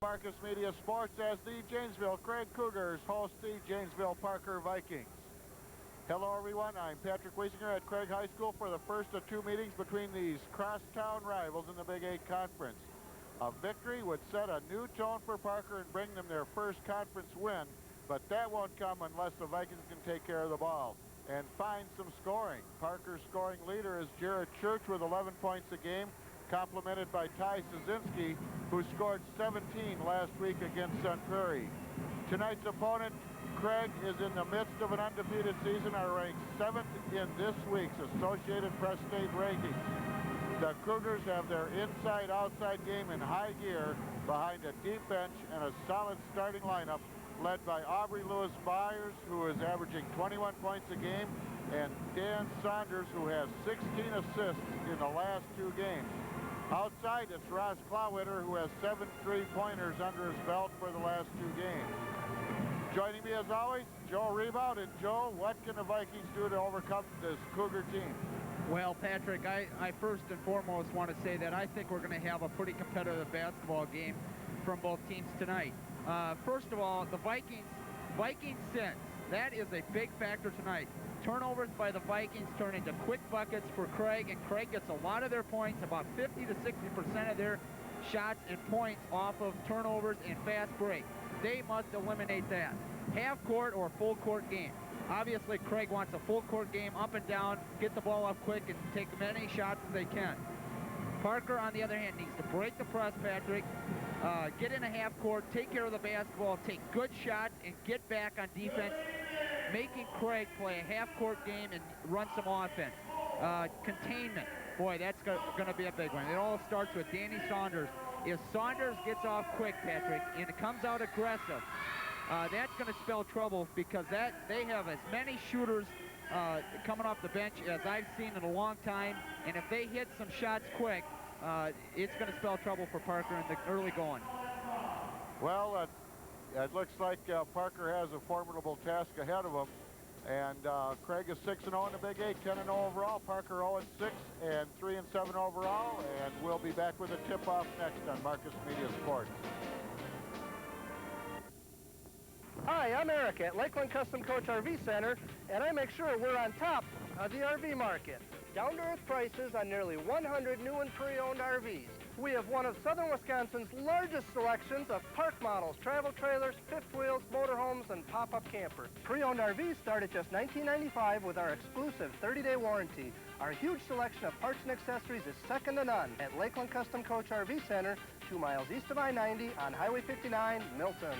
Marcus Media Sports as the Janesville Craig Cougars host the Janesville Parker Vikings. Hello everyone, I'm Patrick Wiesinger at Craig High School for the first of two meetings between these crosstown rivals in the Big 8 Conference. A victory would set a new tone for Parker and bring them their first conference win, but that won't come unless the Vikings can take care of the ball and find some scoring. Parker's scoring leader is Jared Church with 11 points a game, complemented by Ty Szynski, who scored 17 last week against Sun Prairie. Tonight's opponent, Craig, is in the midst of an undefeated season, are ranked 7th in this week's Associated Press State rankings. The Cougars have their inside-outside game in high gear behind a deep bench and a solid starting lineup led by Aubrey Lewis-Byers, who is averaging 21 points a game, and Dan Saunders, who has 16 assists in the last two games. Outside, it's Ross Klawitter, who has 7 3-pointers under his belt for the last two games. Joining me as always, Joe Rebound. And Joe, what can the Vikings do to overcome this Cougar team? Well, Patrick, I first and foremost want to say that I think we're going to have a pretty competitive basketball game from both teams tonight. First of all, the Vikings sense. That is a big factor tonight. Turnovers by the Vikings turn into quick buckets for Craig, and Craig gets a lot of their points, about 50 to 60% of their shots and points off of turnovers and fast break. They must eliminate that. Half court or full court game. Obviously, Craig wants a full court game, up and down, get the ball up quick and take as many shots as they can. Parker, on the other hand, needs to break the press, Patrick, get in a half court, take care of the basketball, take good shots, and get back on defense, making Craig play a half-court game and run some offense. Containment, boy, that's going to be a big one. It all starts with Danny Saunders. If Saunders gets off quick, Patrick, and it comes out aggressive, that's going to spell trouble because they have as many shooters coming off the bench as I've seen in a long time, and if they hit some shots quick, it's going to spell trouble for Parker in the early going. Well, it looks like Parker has a formidable task ahead of him, and Craig is 6-0 in the Big 8, 10-0 overall. Parker 0-6 and 3-7 overall, and we'll be back with a tip-off next on Marcus Media Sports. Hi, I'm Eric at Lakeland Custom Coach RV Center, and I make sure we're on top of the RV market. Down-to-earth prices on nearly 100 new and pre-owned RVs. We have one of southern Wisconsin's largest selections of park models, travel trailers, fifth wheels, motorhomes, and pop-up campers. Pre-owned RVs start at just $19.95 with our exclusive 30-day warranty. Our huge selection of parts and accessories is second to none at Lakeland Custom Coach RV Center, 2 miles east of I-90 on Highway 59, Milton.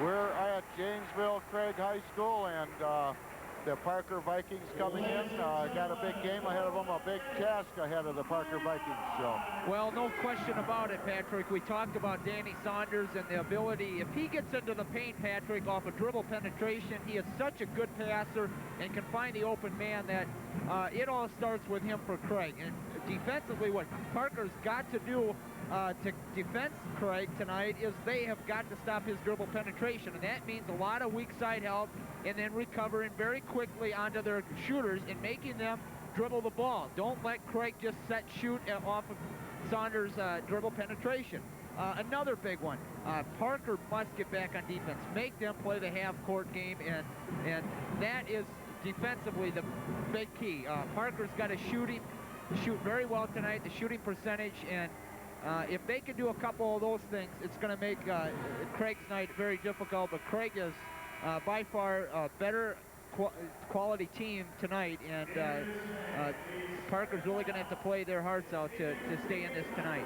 We're at Janesville Craig High School, and the Parker Vikings coming in. Got a big game ahead of them, a big task ahead of the Parker Vikings, Joe. Well, no question about it, Patrick. We talked about Danny Saunders and the ability, if he gets into the paint, Patrick, off a dribble penetration, he is such a good passer and can find the open man that it all starts with him for Craig. And defensively, what Parker's got to do to defense Craig tonight is they have got to stop his dribble penetration, and that means a lot of weak side help and then recovering very quickly onto their shooters and making them dribble the ball. Don't let Craig just set shoot off of Saunders' dribble penetration. Another big one, Parker must get back on defense, make them play the half-court game, and that is defensively the big key. Parker's got to shoot very well tonight, the shooting percentage, and if they can do a couple of those things, it's going to make Craig's night very difficult. But Craig is by far a better quality team tonight, and Parker's really going to have to play their hearts out to stay in this tonight.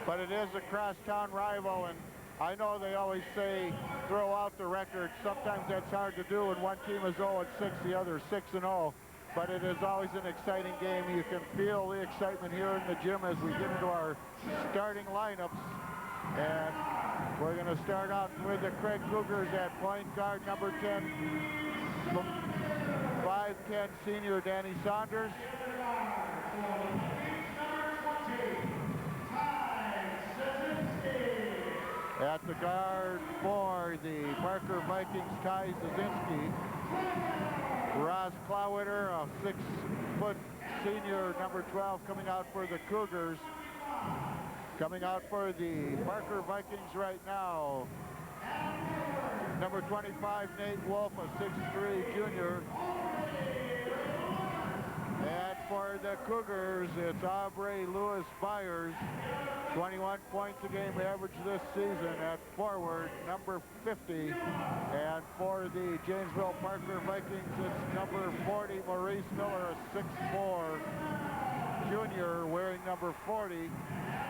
But it is a crosstown rival, and I know they always say throw out the record. Sometimes that's hard to do when one team is 0-6, the other 6-0. But it is always an exciting game. You can feel the excitement here in the gym as we get into our starting lineups. And we're going to start out with the Craig Cougars at point guard, number 10, 5'10" senior Danny Saunders. At the guard for the Parker Vikings, Ty Zazinski. Ross Klawitter, a 6-foot senior, number 12, coming out for the Cougars. Coming out for the Parker Vikings right now, number 25, Nate Wolf, a 6'3" junior. And for the Cougars, it's Aubrey Lewis Byers, 21 points a game average this season at forward, number 50. And for the Janesville Parker Vikings, it's number 40, Maurice Miller, a 6'4" junior, wearing number 40.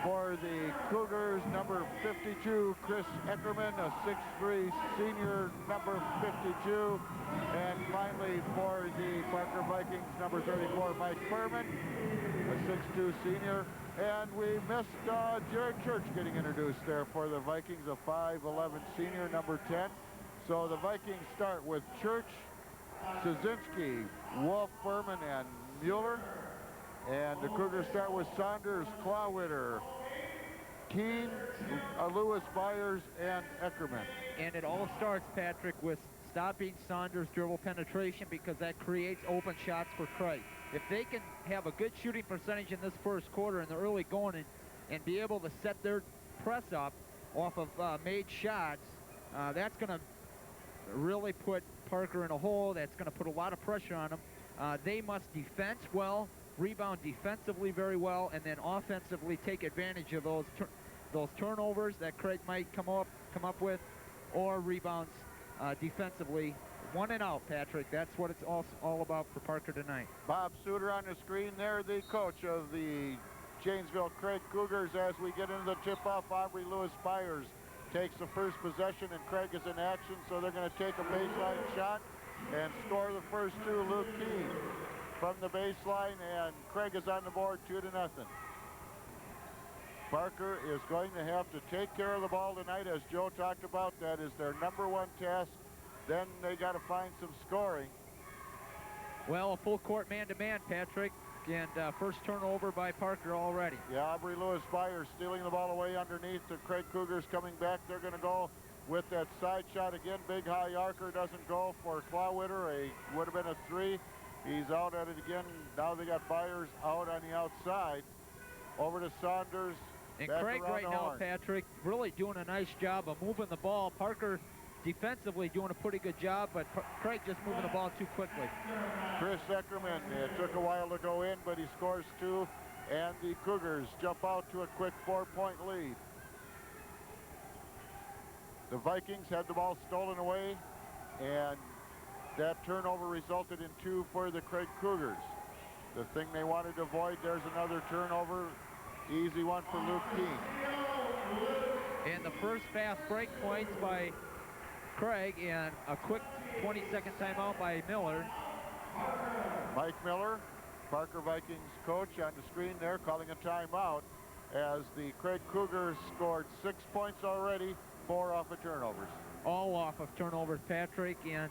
For the Cougars, number 52, Chris Eckerman, a 6'3" senior, number 52. And finally, for the Parker Vikings, number 34, Mike Furman, a 6'2" senior. And we missed Jared Church getting introduced there for the Vikings, a 5'11" senior, number 10. So the Vikings start with Church, Szynski, Wolf, Furman, and Mueller. And the Cougars start with Saunders, Klawitter, Keene, Lewis Byers, and Eckerman. And it all starts, Patrick, with stopping Saunders' dribble penetration, because that creates open shots for Craig. If they can have a good shooting percentage in this first quarter in the early going and be able to set their press up off of made shots, that's going to really put Parker in a hole. That's going to put a lot of pressure on them. They must defend well, rebound defensively very well, and then offensively take advantage of those turnovers that Craig might come up with, or rebounds defensively. One and out, Patrick. That's what it's all about for Parker tonight. Bob Suter on the screen there, the coach of the Janesville Craig Cougars. As we get into the tip-off, Aubrey Lewis Byers takes the first possession, and Craig is in action, so they're going to take a baseline shot and score the first two. Luke Keene from the baseline, and Craig is on the board 2-0. Parker is going to have to take care of the ball tonight, as Joe talked about. That is their number one task. Then they got to find some scoring. Well, a full court man-to-man, Patrick, and first turnover by Parker already. Yeah, Aubrey Lewis Byers stealing the ball away underneath. The Craig Cougars coming back. They're going to go with that side shot again. Big high archer doesn't go for Klawitter. Would have been a 3. He's out at it again. Now they got Byers out on the outside. Over to Saunders. And Craig right now, Patrick, really doing a nice job of moving the ball. Parker defensively doing a pretty good job, but Craig just moving the ball too quickly. Chris Eckerman, it took a while to go in, but he scores 2, and the Cougars jump out to a quick 4-point lead. The Vikings had the ball stolen away, and that turnover resulted in 2 for the Craig Cougars. The thing they wanted to avoid, there's another turnover. Easy one for Luke Keene. And the first fast break points by Craig, and a quick 20-second timeout by Miller. Mike Miller, Parker Vikings coach, on the screen there, calling a timeout, as the Craig Cougars scored 6 points already, 4 off of turnovers. All off of turnovers, Patrick, and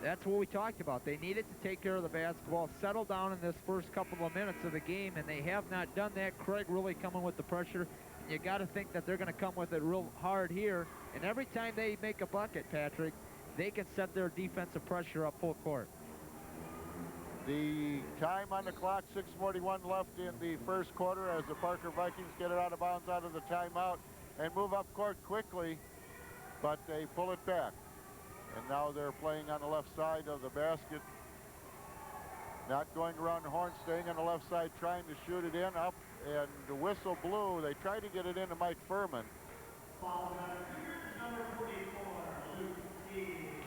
that's what we talked about. They needed to take care of the basketball, settle down in this first couple of minutes of the game, and they have not done that. Craig really coming with the pressure. You got to think that they're going to come with it real hard here. And every time they make a bucket, Patrick, they can set their defensive pressure up full court. The time on the clock, 6:41 left in the first quarter, as the Parker Vikings get it out of bounds out of the timeout and move up court quickly, but they pull it back. And now they're playing on the left side of the basket. Not going around the horn, staying on the left side, trying to shoot it in, up, and the whistle blew. They tried to get it into Mike Furman.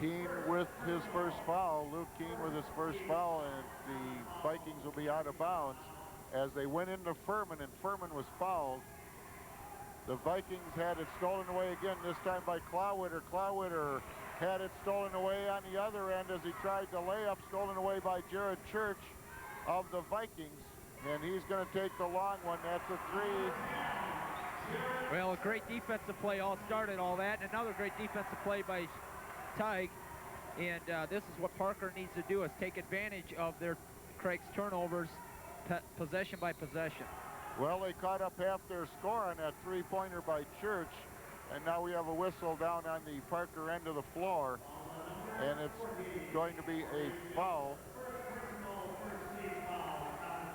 Keene with his first foul. Luke Keene with his first foul, and the Vikings will be out of bounds as they went into Furman, and Furman was fouled. The Vikings had it stolen away again, this time by Klawitter. Klawitter had it stolen away on the other end as he tried the layup, stolen away by Jared Church of the Vikings, and he's going to take the long one. That's a 3. Well, a great defensive play all started all that, and another great defensive play by Tig, and this is what Parker needs to do, is take advantage of their Craig's turnovers, possession by possession. Well, they caught up half their score on that 3-pointer by Church, And now we have a whistle down on the Parker end of the floor, and it's going to be a foul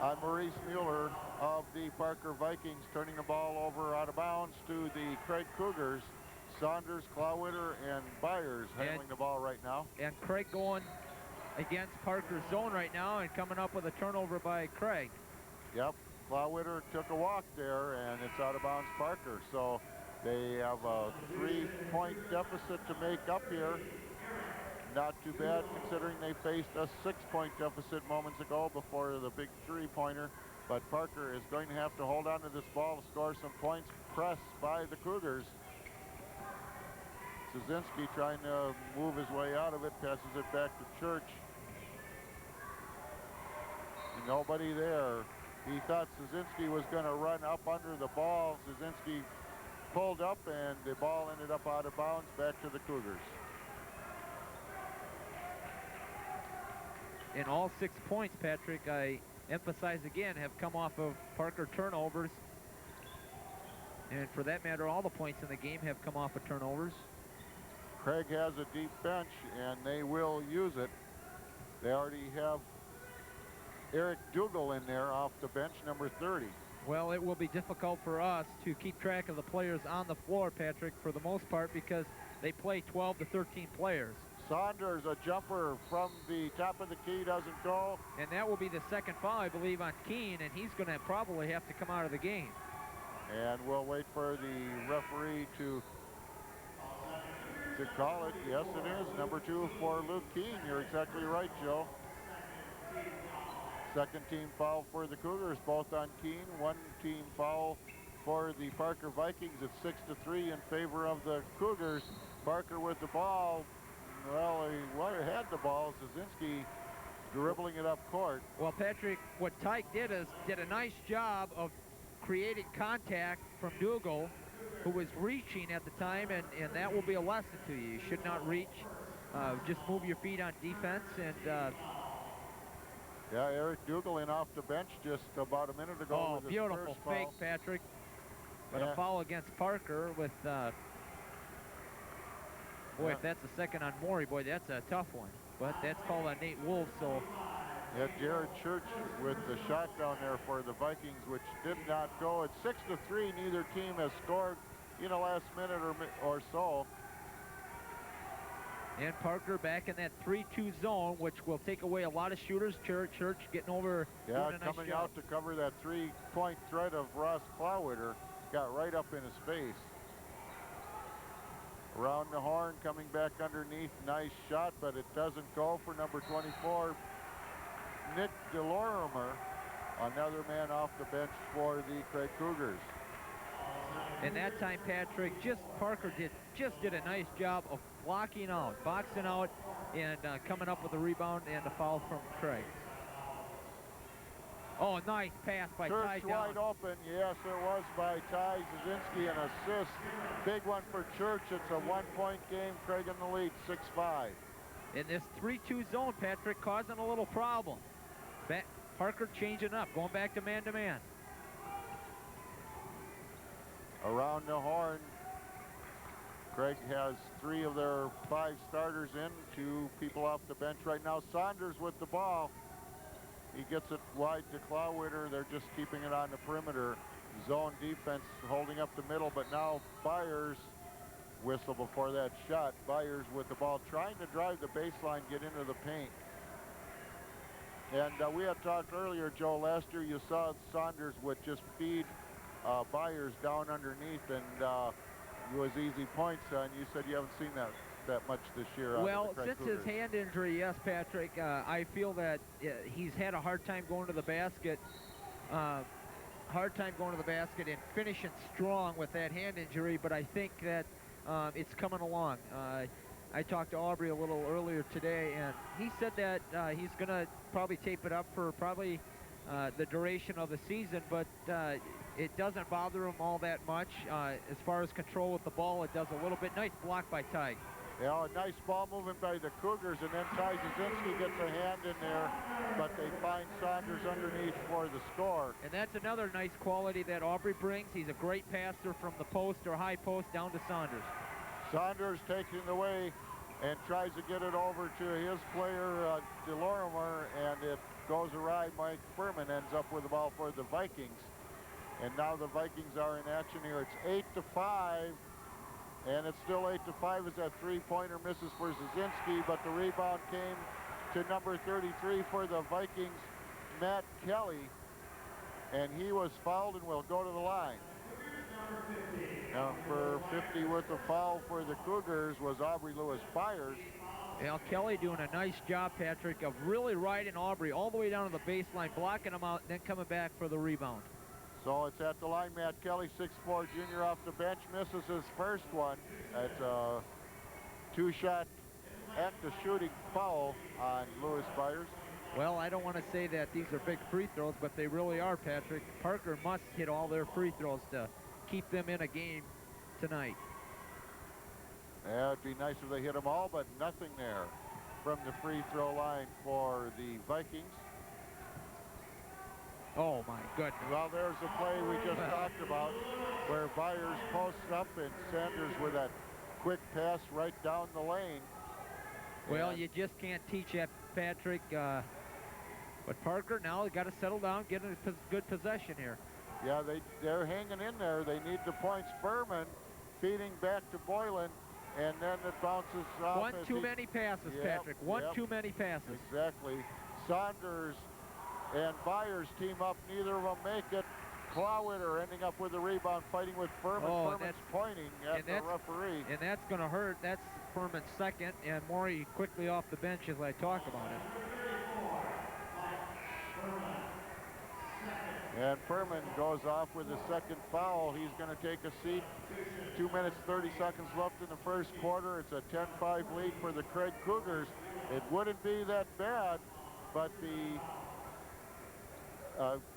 on Maurice Mueller of the Parker Vikings, turning the ball over out of bounds to the Craig Cougars. Saunders, Klawitter, and Byers handling the ball right now. And Craig going against Parker's zone right now and coming up with a turnover by Craig. Yep, Klawitter took a walk there, and it's out of bounds Parker. So they have a 3-point deficit to make up here. Not too bad considering they faced a 6-point deficit moments ago before the big 3-pointer. But Parker is going to have to hold on to this ball to score some points. Pressed by the Cougars. Szynski trying to move his way out of it, passes it back to Church. Nobody there. He thought Szynski was going to run up under the ball. Szynski pulled up, and the ball ended up out of bounds back to the Cougars. And all 6 points, Patrick, I emphasize again, have come off of Parker turnovers. And for that matter, all the points in the game have come off of turnovers. Craig has a deep bench, and they will use it. They already have Eric Dougal in there off the bench, number 30. Well, it will be difficult for us to keep track of the players on the floor, Patrick, for the most part, because they play 12 to 13 players. Saunders, a jumper from the top of the key, doesn't go. And that will be the second foul, I believe, on Keene, and he's going to probably have to come out of the game. And we'll wait for the referee to call it. Yes, it is. Number 2 for Luke Keene. You're exactly right, Joe. Second team foul for the Cougars, both on Keene. One team foul for the Parker Vikings. It's 6-3 in favor of the Cougars. Parker with the ball. Well, he had the ball. Szynski dribbling it up court. Well, Patrick, what Tyke did a nice job of creating contact from Dougal, who was reaching at the time, and that will be a lesson to you. You should not reach. Just move your feet on defense. And yeah, Eric Dougal in off the bench just about a minute ago. Oh, with his beautiful first fake, foul. Patrick. But a foul against Parker with, boy, if that's a second on Morey, boy, that's a tough one. But that's called on Nate Wolf, so. Yeah, Jared Church with the shot down there for the Vikings, which did not go. It's 6-3. Neither team has scored in the last minute or so. And Parker back in that 3-2 zone, which will take away a lot of shooters. Church getting over. Yeah, doing a nice coming job out to cover that 3-point threat of Ross Klawitter. Got right up in his face. Around the horn, coming back underneath. Nice shot, but it doesn't go for number 24. Nick DeLorimer, another man off the bench for the Craig Cougars. And that time, Patrick, Parker did a nice job of blocking out, boxing out, and coming up with a rebound and a foul from Craig. Oh, nice pass by Ty. Church wide open. Yes, it was by Ty. Szynski, an assist. Big one for Church. It's a 1-point game. Craig in the lead, 6-5. In this 3-2 zone, Patrick, causing a little problem. Parker changing up, going back to man-to-man. Around the horn, Craig has 3 of their 5 starters in, 2 people off the bench right now. Saunders with the ball. He gets it wide to Klawitter. They're just keeping it on the perimeter. Zone defense holding up the middle, but now Byers, whistle before that shot. Byers with the ball, trying to drive the baseline, get into the paint. And we had talked earlier, Joe, last year you saw Saunders would just feed Byers down underneath, and it was easy points, and you said you haven't seen that much this year. Well, since his hand injury, yes, Patrick, I feel that he's had a hard time going to the basket, and finishing strong with that hand injury, but I think that it's coming along. I talked to Aubrey a little earlier today, and he said that he's going to probably tape it up for probably the duration of the season, but it doesn't bother him all that much. As far as control with the ball, it does a little bit. Nice block by Ty. You know, a nice ball movement by the Cougars, and then Ty Zazinski gets a hand in there, but they find Saunders underneath for the score. And that's another nice quality that Aubrey brings. He's a great passer from the post or high post down to Saunders. Saunders takes it away and tries to get it over to his player, DeLorimer, and it goes awry. Mike Furman ends up with the ball for the Vikings. And now the Vikings are in action here. It's 8-5. And it's still 8-5 as that three-pointer misses for Zazinski, but the rebound came to number 33 for the Vikings, Matt Kelly, and he was fouled and will go to the line. Number 50 with the foul for the Cougars was Aubrey Lewis Byers. Well, Kelly doing a nice job, Patrick, of really riding Aubrey all the way down to the baseline, blocking him out, and then coming back for the rebound. So it's at the line. Matt Kelly, 6'4" junior off the bench, misses his first one. It's a two-shot active shooting foul on Lewis Byers. Well, I don't want to say that these are big free throws, but they really are, Patrick. Parker must hit all their free throws to keep them in a game tonight. Yeah, it'd be nice if they hit them all, but nothing there from the free throw line for the Vikings. Oh, my goodness. Well, there's the play we just talked about where Byers posts up and Sanders with that quick pass right down the lane. Well, you just can't teach that, Patrick. But Parker now got to settle down, get in a good possession here. Yeah, they're hanging in there. They need the points. Furman feeding back to Boylan, and then it bounces off. One too many passes, Patrick. One too many passes. Exactly. Saunders and Byers team up. Neither of them make it. Klawitter ending up with the rebound, fighting with Furman. Oh, Furman's pointing at the referee. And that's going to hurt. That's Furman's second, and Morey quickly off the bench as I talk about it. And Furman goes off with the second foul. He's going to take a seat. 2 minutes, 30 seconds left in the first quarter. It's a 10-5 lead for the Craig Cougars. It wouldn't be that bad, but the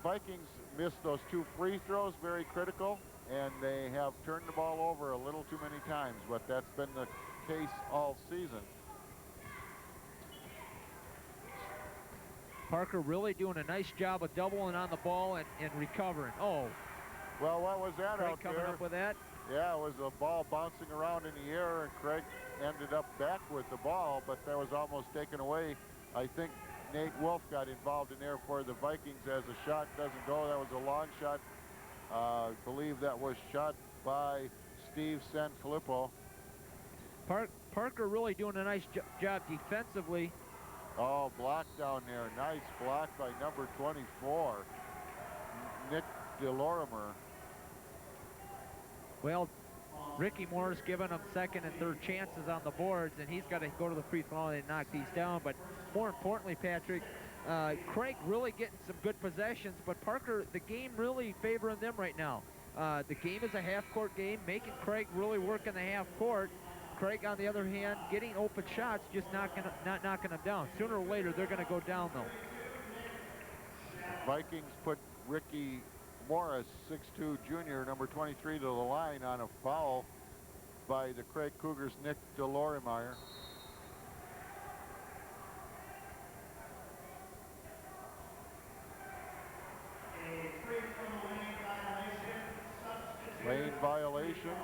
Vikings missed those two free throws, very critical, and they have turned the ball over a little too many times, but that's been the case all season. Parker really doing a nice job of doubling on the ball and recovering. Oh. Well, what was that Craig out there? coming up with that? Yeah, it was a ball bouncing around in the air, and Craig ended up back with the ball, but that was almost taken away. I think Nate Wolf got involved in there for the Vikings as the shot doesn't go. That was a long shot. I believe that was shot by Steve Sanfilippo. Parker really doing a nice job defensively. Oh, block down there. Nice block by number 24, Nick DeLorimer. Well, Ricky Moore's giving them second and third chances on the boards, and he's got to go to the free throw line and knock these down. But more importantly, Patrick, Craig really getting some good possessions, but Parker, the game really favoring them right now. The game is a half-court game, making Craig really work in the half-court. Craig, on the other hand, getting open shots, just not knocking them down. Sooner or later, they're going to go down, though. Vikings put Ricky Morris, 6'2", junior, number 23, to the line on a foul by the Craig Cougars' Nick DeLorimeyer. Lane violation,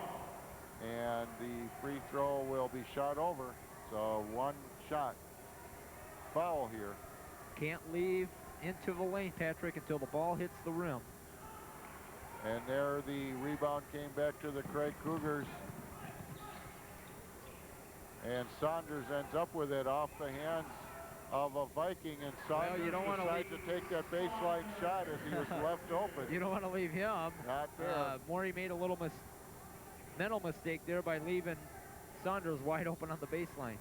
and the free throw will be shot over. So one shot foul here. Can't leave into the lane, Patrick, until the ball hits the rim. And there the rebound came back to the Craig Cougars. And Saunders ends up with it off the hands of a Viking, and Saunders decides to take that baseline shot as he was left open. You don't want to leave him. Not there. Morey made a little mental mistake there by leaving Saunders wide open on the baseline.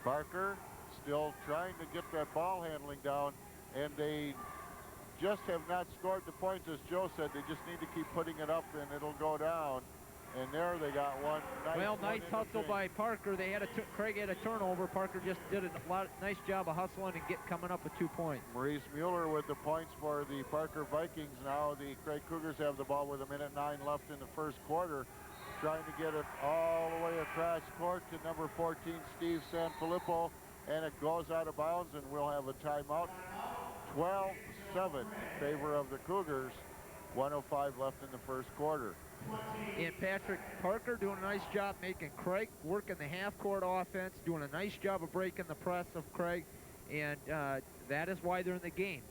Parker still trying to get that ball handling down, and they just have not scored the points. As Joe said, they just need to keep putting it up and it'll go down. And there they got one. Nice hustle by Parker. Craig had a turnover. Parker just did a nice job of hustling and coming up with 2 points. Maurice Mueller with the points for the Parker Vikings. Now the Craig Cougars have the ball with 1:09 left in the first quarter. trying to get it all the way across court to number 14, Steve Sanfilippo, and it goes out of bounds, and we'll have a timeout. 12-7 in favor of the Cougars. 1:05 left in the first quarter. And Patrick, Parker doing a nice job making Craig work in the half-court offense, doing a nice job of breaking the press of Craig, and that is why they're in the game.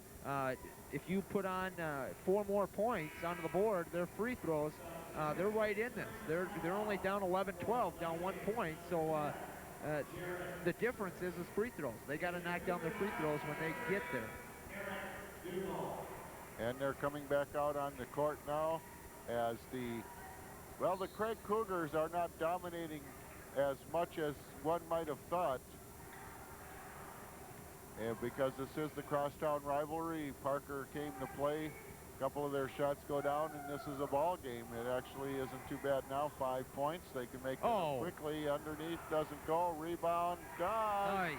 If you put on 4 more points onto the board, their free throws, they're right in this. They're only down 11-12, down 1 point, so the difference is free throws. They got to knock down their free throws when they get there. And they're coming back out on the court now as the Craig Cougars are not dominating as much as one might have thought. And because this is the crosstown rivalry, Parker came to play. A couple of their shots go down, and this is a ball game. It actually isn't too bad now. 5 points. They can make them quickly. Underneath doesn't go. Rebound done. Nice.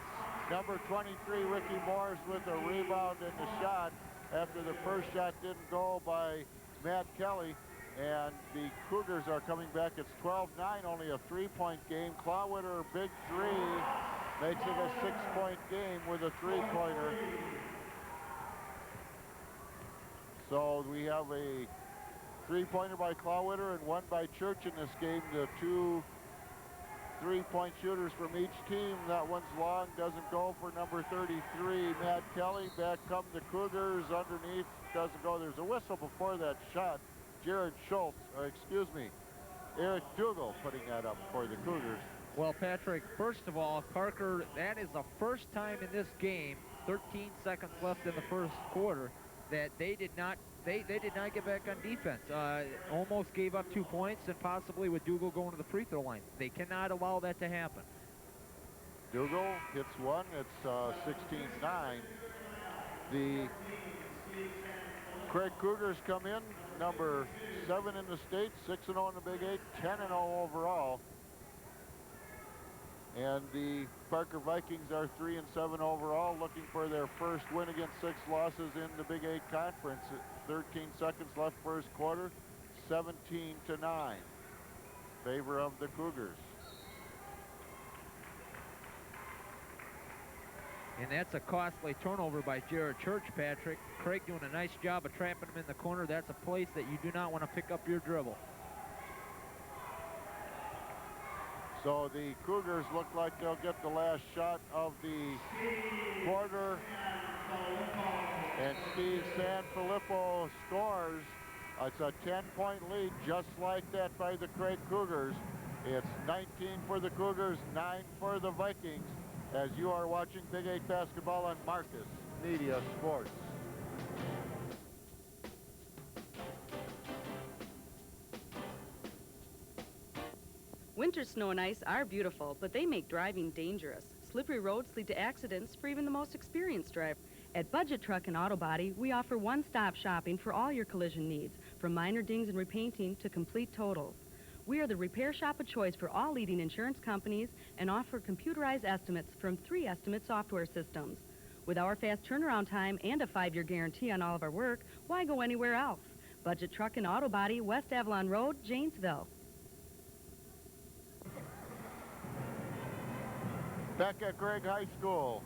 Number 23, Ricky Morris, with a rebound in the shot after the first shot didn't go by Matt Kelly. And the Cougars are coming back. It's 12-9, only a 3-point game. Klawitter, big three, makes it a 6-point game with a 3-pointer. So we have a 3-pointer by Klawitter and 1 by Church in this game. The 2 3-point shooters from each team. That one's long, doesn't go for number 33, Matt Kelly. Back come the Cougars. Underneath, doesn't go. There's a whistle before that shot. Eric Dougal putting that up for the Cougars. Well, Patrick, first of all, Parker, that is the first time in this game, 13 seconds left in the first quarter, that they did not get back on defense. Almost gave up 2 points, and possibly with Dougal going to the free throw line. They cannot allow that to happen. Dougal hits one. It's 16-9. The Craig Cougars come in, number 7 in the state, 6-0 in the Big 8, 10-0 overall. And the Parker Vikings are 3-7 overall, looking for their first win against 6 losses in the Big 8 Conference. 13 seconds left first quarter, 17-9. Favor of the Cougars. And that's a costly turnover by Jared Church, Patrick. Craig doing a nice job of trapping him in the corner. That's a place that you do not want to pick up your dribble. So the Cougars look like they'll get the last shot of the quarter. And Steve Sanfilippo scores. It's a 10-point lead, just like that by the Craig Cougars. It's 19 for the Cougars, 9 for the Vikings, as you are watching Big 8 basketball on Marcus Media Sports. Winter snow and ice are beautiful, but they make driving dangerous. Slippery roads lead to accidents for even the most experienced driver. At Budget Truck and Auto Body, we offer one-stop shopping for all your collision needs, from minor dings and repainting to complete totals. We are the repair shop of choice for all leading insurance companies and offer computerized estimates from 3 estimate software systems. With our fast turnaround time and a 5-year guarantee on all of our work, why go anywhere else? Budget Truck and Auto Body, West Avalon Road, Janesville. Back at Craig High School,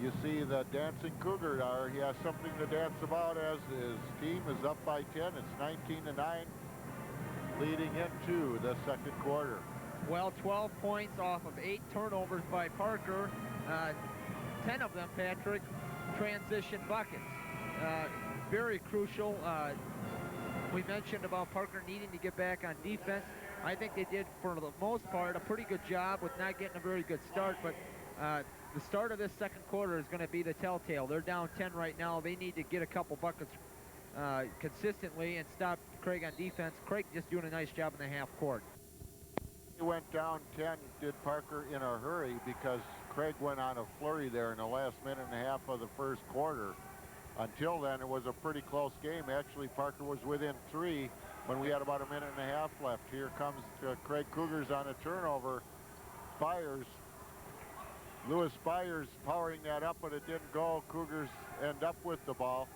you see the dancing Cougar. He has something to dance about as his team is up by 10. It's 19-9, leading into the second quarter. Well, 12 points off of 8 turnovers by Parker. 10 of them, Patrick, transition buckets. Very crucial. We mentioned about Parker needing to get back on defense. I think they did, for the most part, a pretty good job with not getting a very good start, but the start of this second quarter is going to be the telltale. They're down 10 right now. They need to get a couple buckets consistently and stop Craig on defense. Craig just doing a nice job in the half court. He went down 10, did Parker, in a hurry because Craig went on a flurry there in the last minute and a half of the first quarter. Until then, it was a pretty close game. Actually, Parker was within 3 when we had about a minute and a half left. Here comes Craig Cougars on a turnover. Lewis Byers powering that up, but it didn't go. Cougars end up with the ball.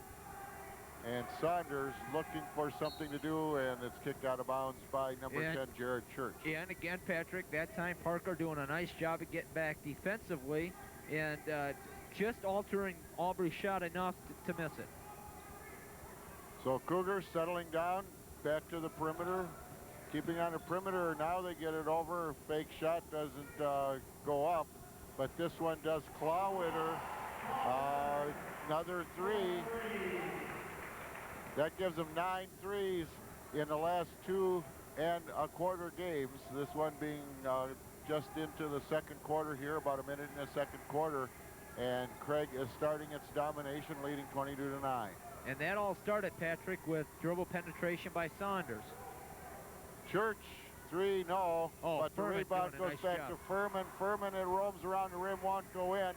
And Saunders looking for something to do, and it's kicked out of bounds by number 10, Jared Church. Yeah, and again, Patrick, that time Parker doing a nice job of getting back defensively and just altering Aubrey's shot enough to miss it. So Cougars settling down, back to the perimeter, keeping on the perimeter. Now they get it over. Fake shot doesn't go up, but this one does. Klawitter, another three. That gives them 9 threes in the last 2 1/4 games. This one being just into the second quarter here, about a minute in the second quarter. And Craig is starting its domination, leading 22-9. And that all started, Patrick, with dribble penetration by Saunders. Church, 3, no. But the Furman rebound doing a goes nice back job. to Furman. Furman, it roams around the rim, won't go in.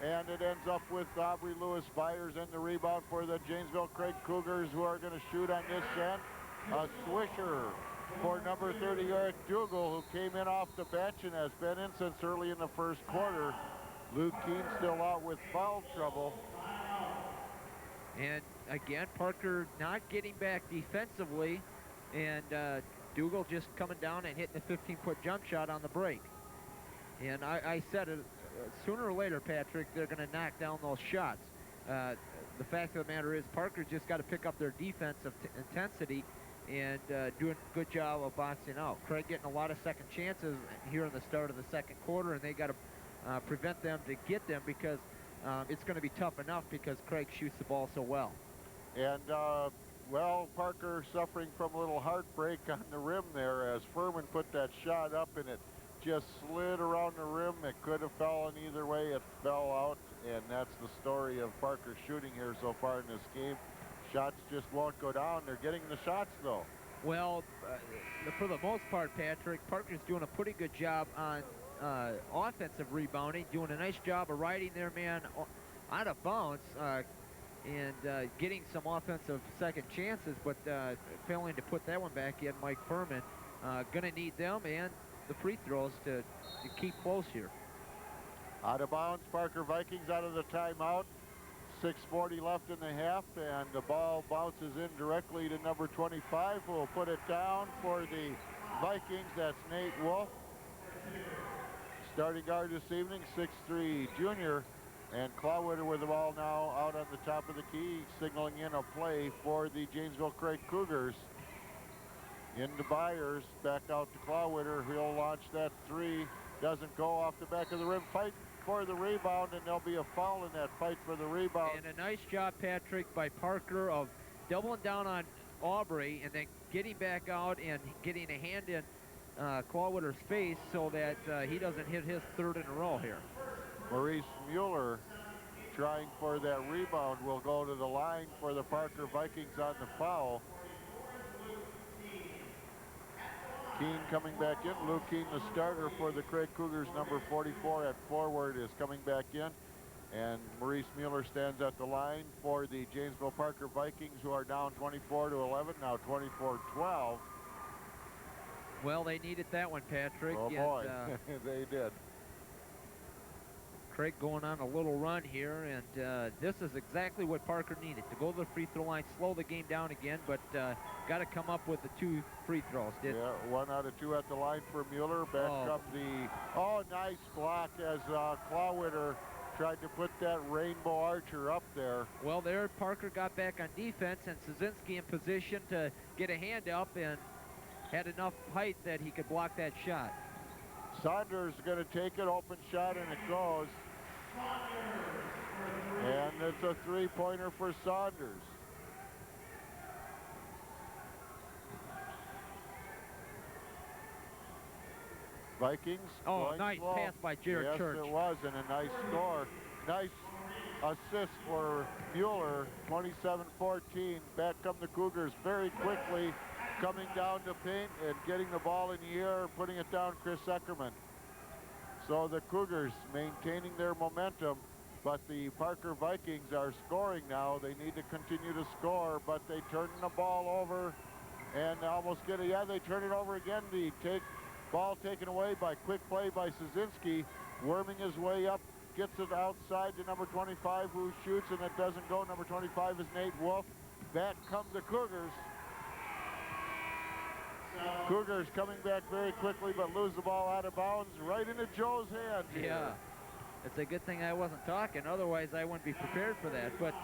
And it ends up with Aubrey Lewis Byers in the rebound for the Janesville Craig Cougars, who are going to shoot on this end. A swisher for number 30, Eric Dougal, who came in off the bench and has been in since early in the first quarter. Luke Keene still out with foul trouble. And again, Parker not getting back defensively, and Dougal just coming down and hitting a 15-foot jump shot on the break. And I said it, sooner or later, Patrick, they're going to knock down those shots. The fact of the matter is Parker's just got to pick up their defensive intensity and doing a good job of boxing out. Craig getting a lot of second chances here in the start of the second quarter, and they got to prevent them to get them, because it's going to be tough enough because Craig shoots the ball so well. And, well, Parker suffering from a little heartbreak on the rim there as Furman put that shot up and it just slid around the rim. It could have fallen either way. It fell out, and that's the story of Parker shooting here so far in this game. Shots just won't go down. They're getting the shots, though. Well, for the most part, Patrick, Parker's doing a pretty good job on offensive rebounding, doing a nice job of riding their man out of bounds and getting some offensive second chances, but failing to put that one back in. Mike Furman going to need them and the free throws to keep close here. Out of bounds, Parker Vikings out of the timeout. 6:40 left in the half, and the ball bounces in directly to number 25, who will put it down for the Vikings. That's Nate Wolf. Starting guard this evening, 6'3" junior. And Klawitter with the ball now out on the top of the key, signaling in a play for the Janesville Craig Cougars. Into Byers, back out to Klawitter. He'll launch that three. Doesn't go off the back of the rim. Fight for the rebound, and there'll be a foul in that fight for the rebound. And a nice job, Patrick, by Parker of doubling down on Aubrey and then getting back out and getting a hand in Klawitter's face so that he doesn't hit his third in a row here. Maurice Mueller trying for that rebound will go to the line for the Parker Vikings on the foul. Keene coming back in. Luke Keene, the starter for the Craig Cougars, number 44 at forward, is coming back in. And Maurice Mueller stands at the line for the Janesville Parker Vikings, who are down 24-11, now 24-12. Well, they needed that one, Patrick. Oh, boy, they did. Craig going on a little run here, and this is exactly what Parker needed, to go to the free throw line, slow the game down again, but got to come up with the 2 free throws. Yeah, 1 out of 2 at the line for Mueller. Back up the, nice block as Klawitter tried to put that rainbow archer up there. Well, there Parker got back on defense, and Szynski in position to get a hand up and had enough height that he could block that shot. Saunders is going to take it, open shot, and it goes. And it's a three-pointer for Saunders. Vikings. Nice slow. pass by Jared Church. Yes, it was, and a nice score. Nice assist for Mueller, 27-14. Back come the Cougars very quickly, coming down to paint and getting the ball in the air, putting it down, Chris Eckerman. So the Cougars maintaining their momentum, but the Parker Vikings are scoring now. They need to continue to score, but they turn the ball over and almost get it. Yeah, they turn it over again. The ball taken away by quick play by Szynski, worming his way up, gets it outside to number 25, who shoots, and it doesn't go. Number 25 is Nate Wolf. Back come the Cougars. Cougars coming back very quickly, but lose the ball out of bounds right into Joe's hand here. Yeah, it's a good thing I wasn't talking. Otherwise, I wouldn't be prepared for that. But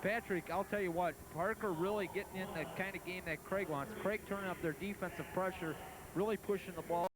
Patrick, I'll tell you what, Parker really getting in the kind of game that Craig wants. Craig turning up their defensive pressure, really pushing the ball